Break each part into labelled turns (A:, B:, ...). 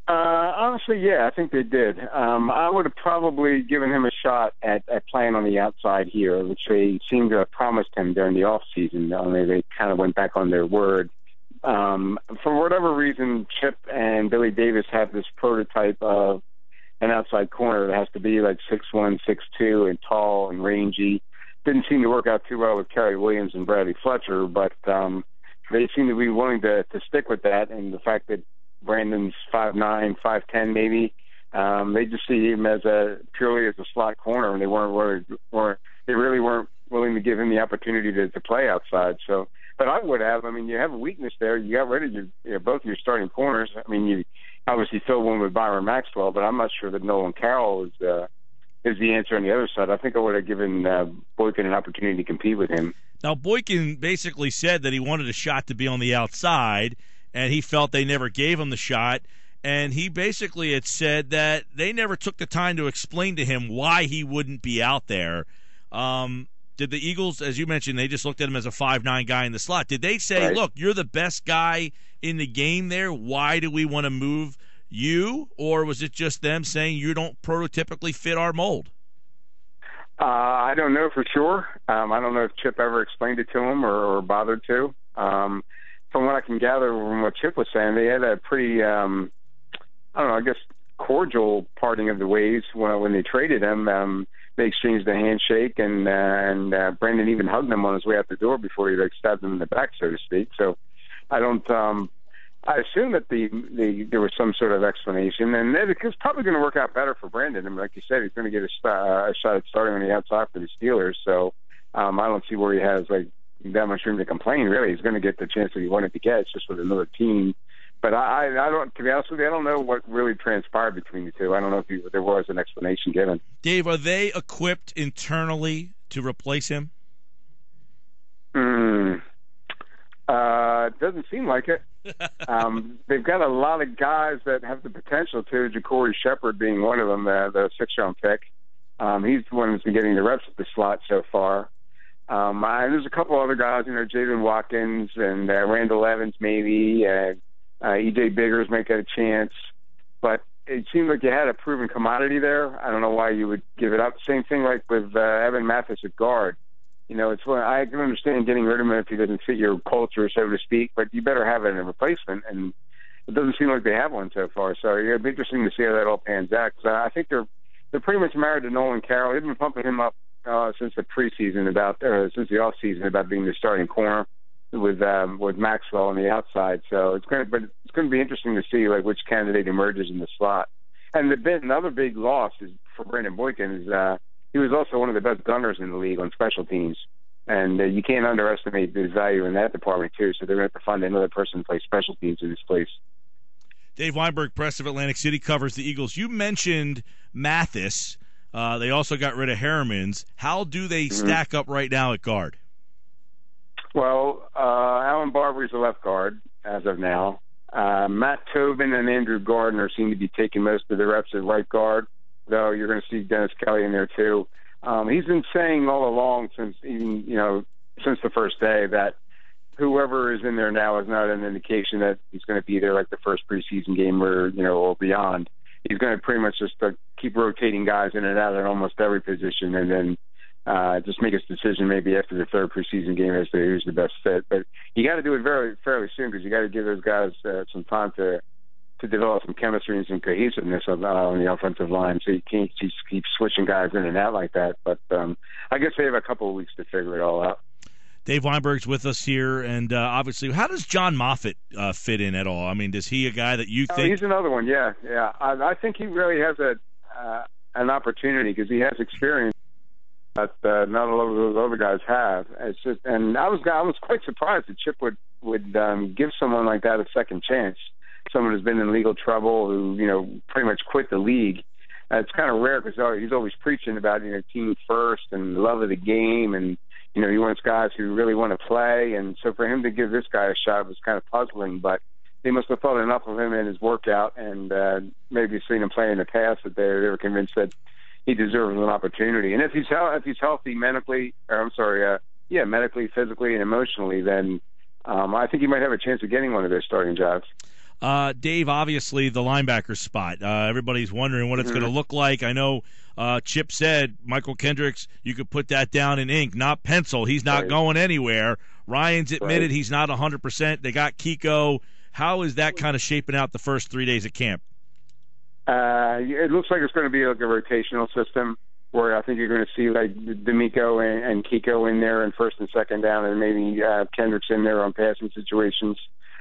A: Honestly, yeah, I think they did. I would have probably given him a shot at playing on the outside here, which they seemed to have promised him during the off season. Only they kind of went back on their word. For whatever reason, Chip and Billy Davis have this prototype of an outside corner that has to be like 6'1", 6'2", and tall and rangy. Didn't seem to work out too well with Kerry Williams and Bradley Fletcher, but they seem to be willing to stick with that. And the fact that Brandon's 5'9", 5'10", maybe, they just see him as purely as a slot corner, and they really weren't willing to give him the opportunity to play outside. So, but I would have. I mean, you have a weakness there. You got rid of both of your starting corners. I mean, you obviously filled one with Byron Maxwell, but I'm not sure that Nolan Carroll is the answer on the other side. I think I would have given Boykin an opportunity to compete with him.
B: Now, Boykin basically said that he wanted a shot to be on the outside, and he felt they never gave him the shot. And he basically had said that they never took the time to explain to him why he wouldn't be out there. Did the Eagles, as you mentioned, they just looked at him as a 5'9" guy in the slot. Did they say, look, you're the best guy in the game there, why do we want to move you? Or was it just them saying you don't prototypically fit our mold?
A: I don't know for sure. I don't know if Chip ever explained it to him or bothered to. From what I can gather from what Chip was saying, they had a pretty, I guess, cordial parting of the ways when they traded him. They exchanged a handshake, and Brandon even hugged him on his way out the door before he stabbed him in the back, so to speak. So I don't. I assume that there was some sort of explanation, and it's probably going to work out better for Brandon. I mean, like you said, he's going to get a shot at starting on the outside for the Steelers. So I don't see where he has that much room to complain. Really, he's going to get the chance that he wanted to get. It's just with another team. But I don't. To be honest with you, I don't know what really transpired between the two. I don't know if there was an explanation given.
B: Dave, are they equipped internally to replace him?
A: It doesn't seem like it. They've got a lot of guys that have the potential to. Ja'Cory Shepherd being one of them, the 6th-round pick. He's the one that's been getting the reps at the slot so far. There's a couple other guys, Jaden Watkins and Randall Evans maybe, and E.J. Biggers might get a chance. But it seemed like you had a proven commodity there. I don't know why you would give it up. Same thing like with Evan Mathis at guard. It's when I can understand getting rid of him if he doesn't fit your culture, so to speak, but you better have it in a replacement, and it doesn't seem like they have one so far. So it'll be interesting to see how that all pans out. Cause I think they're pretty much married to Nolan Carroll. They've been pumping him up since the preseason since the off season about being the starting corner with Maxwell on the outside. So it's going to be interesting to see which candidate emerges in the slot. And another big loss for Brandon Boykin is. He was also one of the best gunners in the league on special teams, and you can't underestimate his value in that department too. So they're going to have to find another person to play special teams in this place.
B: Dave Weinberg, Press of Atlantic City, covers the Eagles. You mentioned Mathis. They also got rid of Harrimans. How do they stack up right now at guard?
A: Well, Alan Barbery's a left guard as of now. Matt Tobin and Andrew Gardner seem to be taking most of the reps at right guard, though you're going to see Dennis Kelly in there too. He's been saying all along since the first day that whoever is in there now is not an indication that he's going to be there like the first preseason game or beyond. He's going to pretty much just keep rotating guys in and out at almost every position, and then just make his decision maybe after the third preseason game as to who's the best fit. But you got to do it fairly soon because you got to give those guys some time to develop some chemistry and some cohesiveness on the offensive line. So you can't just keep switching guys in and out like that. But I guess they have a couple of weeks to figure it all out.
B: Dave Weinberg's with us here, and obviously, how does John Moffitt fit in at all? I mean, is he a guy that you think?
A: He's another one, yeah. I think he really has an opportunity because he has experience that not a lot of those other guys have. It's just, and I was quite surprised that Chip would give someone like that a second chance. Someone who's been in legal trouble, who pretty much quit the league. It's kind of rare because he's always preaching about team first and love of the game, and he wants guys who really want to play. And so for him to give this guy a shot was kind of puzzling. But they must have thought enough of him in his workout, and maybe seen him play in the past that they were convinced that he deserves an opportunity. And if he's healthy medically, physically, and emotionally, then I think he might have a chance of getting one of those starting jobs.
B: Dave, obviously the linebacker spot. Everybody's wondering what it's going to look like. I know Chip said, Michael Kendricks, you could put that down in ink, not pencil. He's not going anywhere. Ryan's admitted he's not 100%. They got Kiko. How is that kind of shaping out the first 3 days of camp?
A: It looks like it's going to be like a rotational system where I think you're going to see like D'Amico and Kiko in there in first and second down, and maybe Kendricks in there on passing situations.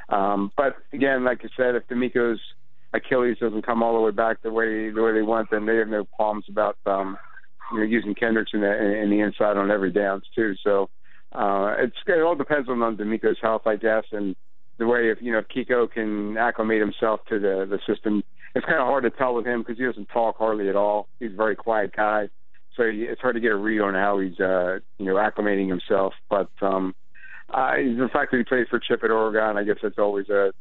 A: But again, like you said, if D'Amico's Achilles doesn't come all the way back the way they want, then they have no qualms about using Kendricks in the inside on every downs too. So it all depends on D'Amico's health, I guess, and the way if Kiko can acclimate himself to the system. It's kind of hard to tell with him because he doesn't talk hardly at all. He's a very quiet guy, so it's hard to get a read on how he's acclimating himself. But the fact that he played for Chip at Oregon, I guess that's always a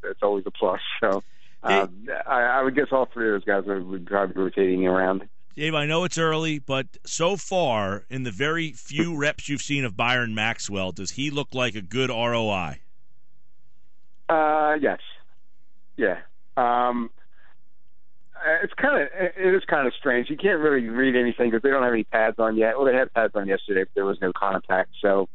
A: plus. So I would guess all three of those guys would probably be rotating around.
B: Dave, I know it's early, but so far, in the very few reps you've seen of Byron Maxwell, does he look like a good ROI?
A: Yes. Yeah. It is kind of strange. You can't really read anything because they don't have any pads on yet. Well, they had pads on yesterday, but there was no contact. So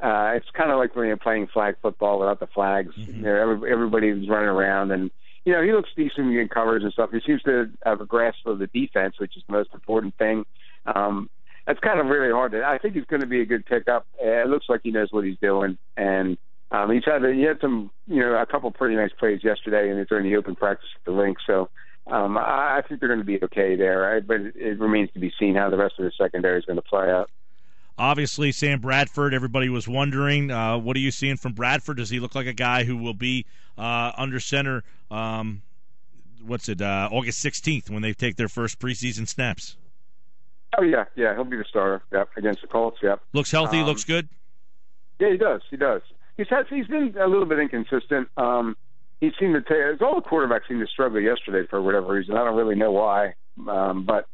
A: it's kind of like when you're playing flag football without the flags. Everybody's running around, and he looks decent in coverage and stuff. He seems to have a grasp of the defense, which is the most important thing. That's kind of really hard. I think he's going to be a good pickup. It looks like he knows what he's doing, and he had some a couple pretty nice plays yesterday, and during the open practice at the rink. So. I think they're going to be okay there, but it remains to be seen how the rest of the secondary is going to play out.
B: Obviously, Sam Bradford, everybody was wondering, what are you seeing from Bradford? Does he look like a guy who will be under center, August 16th when they take their first preseason snaps?
A: Oh, yeah, he'll be the starter, against the Colts,
B: Looks healthy, looks good?
A: Yeah, he does. He's been a little bit inconsistent. He seemed to take. All the quarterbacks seemed to struggle yesterday for whatever reason. I don't really know why, but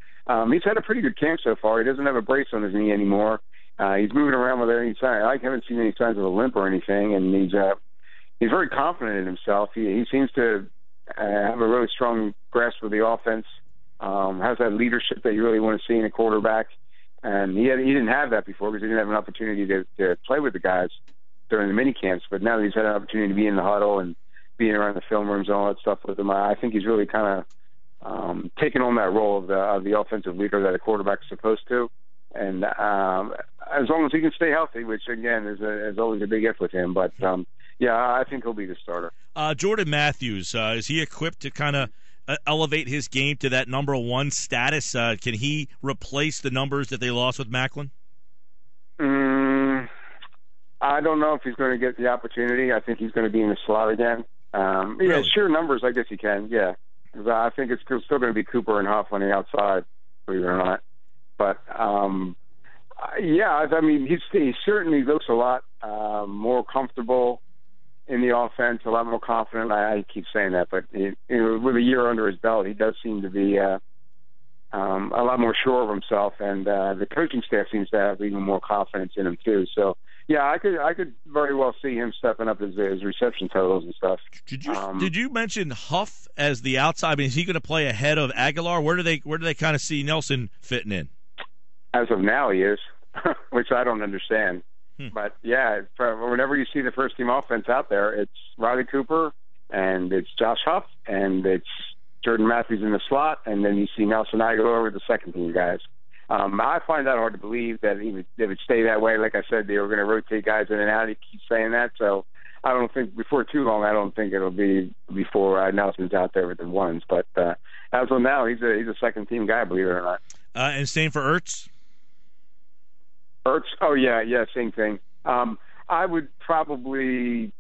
A: he's had a pretty good camp so far. He doesn't have a brace on his knee anymore. He's moving around with any sign. I haven't seen any signs of a limp or anything, and he's very confident in himself. He seems to have a really strong grasp of the offense. Has that leadership that you really want to see in a quarterback, and he didn't have that before because he didn't have an opportunity to play with the guys during the mini camps. But now that he's had an opportunity to be in the huddle and being around the film rooms and all that stuff with him, I think he's really kind of taken on that role of the offensive leader that a quarterback is supposed to. And as long as he can stay healthy, which, again, is always a big if with him. But, I think he'll be the starter.
B: Jordan Matthews, is he equipped to kind of elevate his game to that number one status? Can he replace the numbers that they lost with Macklin?
A: I don't know if he's going to get the opportunity. I think he's going to be in the slot again. Really? Sheer numbers, I guess he can, yeah. I think it's still going to be Cooper and Huff on the outside, believe it or not. But, he certainly looks a lot more comfortable in the offense, a lot more confident. I keep saying that, but with a year under his belt, he does seem to be a lot more sure of himself, and the coaching staff seems to have even more confidence in him, too. So, yeah, I could very well see him stepping up his reception totals and stuff.
B: Did you mention Huff as the outside? I mean, is he going to play ahead of Aguilar? Where do they kind of see Nelson fitting in? As
A: of now, he is, which I don't understand. But yeah, whenever you see the first team offense out there, it's Riley Cooper and it's Josh Huff and it's Jordan Matthews in the slot, and then you see Nelson Aguilar with the second team guys. I find that hard to believe that they would stay that way. Like I said, they were going to rotate guys in and out. He keeps saying that. So I don't think before too long, I don't think it'll be before Nelson's out there with the ones. But as of now, he's a second team guy, believe it or not.
B: And same for Ertz?
A: Ertz? Oh, yeah, same thing. I would probably,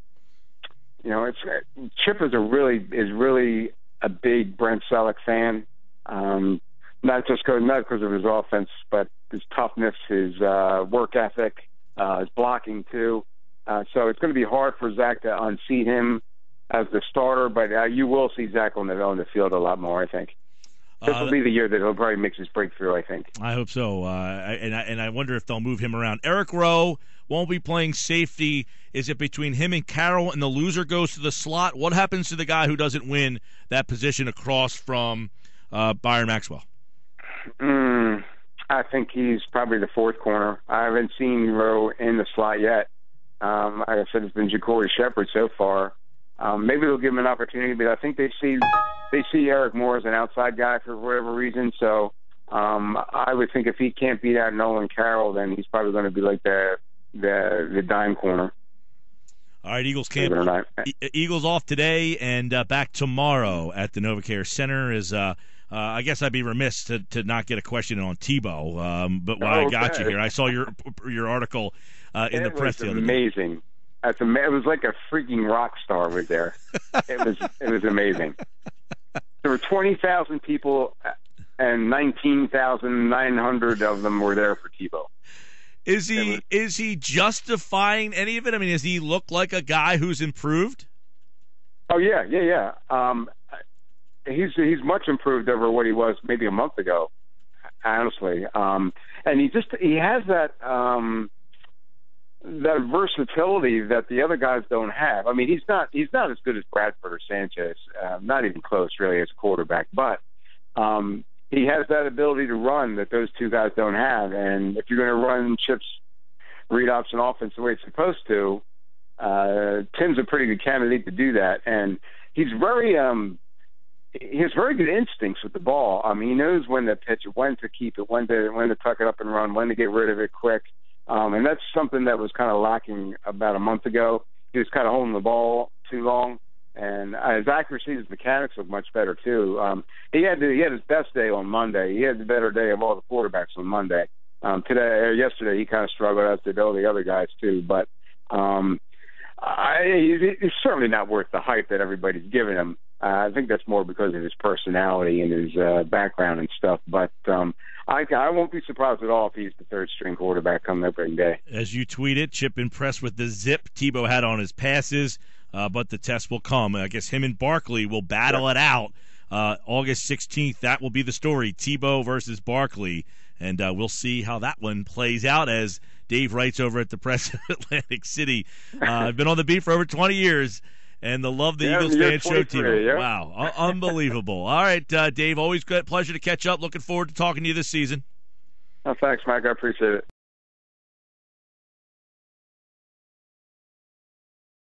A: Chip is really a big Brent Selleck fan. Not because of his offense, but his toughness, his work ethic, his blocking too. So it's going to be hard for Zach to unseat him as the starter, but you will see Zach on the field a lot more, I think. This will be the year that he'll probably make his breakthrough, I think.
B: I hope so. And I wonder if they'll move him around. Eric Rowe won't be playing safety. Is it between him and Carroll, and the loser goes to the slot? What happens to the guy who doesn't win that position across from Byron Maxwell?
A: I think he's probably the fourth corner. I haven't seen Rowe in the slot yet. Like I said, it's been Ja'Cory Shepherd so far. Maybe they'll give him an opportunity, but I think they see Eric Moore as an outside guy for whatever reason. So I would think if he can't beat out Nolan Carroll, then he's probably going to be like the dime corner.
B: All right, Eagles camp. Eagles off today and back tomorrow at the NovaCare Center. I guess I'd be remiss to not get a question on Tebow. But while I got you here, I saw your article in the press the other day.
A: Amazing. It was like a freaking rock star was there. It was amazing. There were 20,000 people, and 19,900 of them were there for Tebow.
B: Is he justifying any of it? I mean, does he look like a guy who's improved?
A: Oh yeah. He's much improved over what he was maybe a month ago, honestly. And he has that versatility that the other guys don't have. I mean, he's not as good as Bradford or Sanchez, not even close really as a quarterback, but he has that ability to run that those two guys don't have. And if you're going to run Chip's read option offense the way it's supposed to, Tim's a pretty good candidate to do that. And he has very good instincts with the ball. I mean, he knows when to pitch it, when to keep it, when to tuck it up and run, when to get rid of it quick. And that's something that was kind of lacking about a month ago. He was kind of holding the ball too long, and his accuracy, his mechanics look much better too. He had his best day on Monday. He had the better day of all the quarterbacks on Monday. Yesterday, he kind of struggled as did all the other guys too. But he's certainly not worth the hype that everybody's giving him. I think that's more because of his personality and his background and stuff. But I won't be surprised at all if he's the third-string quarterback coming opening day.
B: As you tweeted, Chip impressed with the zip Tebow had on his passes, but the test will come. I guess him and Barkley will battle it out August 16th. That will be the story, Tebow versus Barkley, and we'll see how that one plays out as Dave writes over at the Press of Atlantic City. I've been on the beat for over 20 years. And the Love the Eagles fan show team. Yeah. Wow. Unbelievable. All right, Dave, always good pleasure to catch up. Looking forward to talking to you this season.
A: Thanks, Mike. I appreciate it.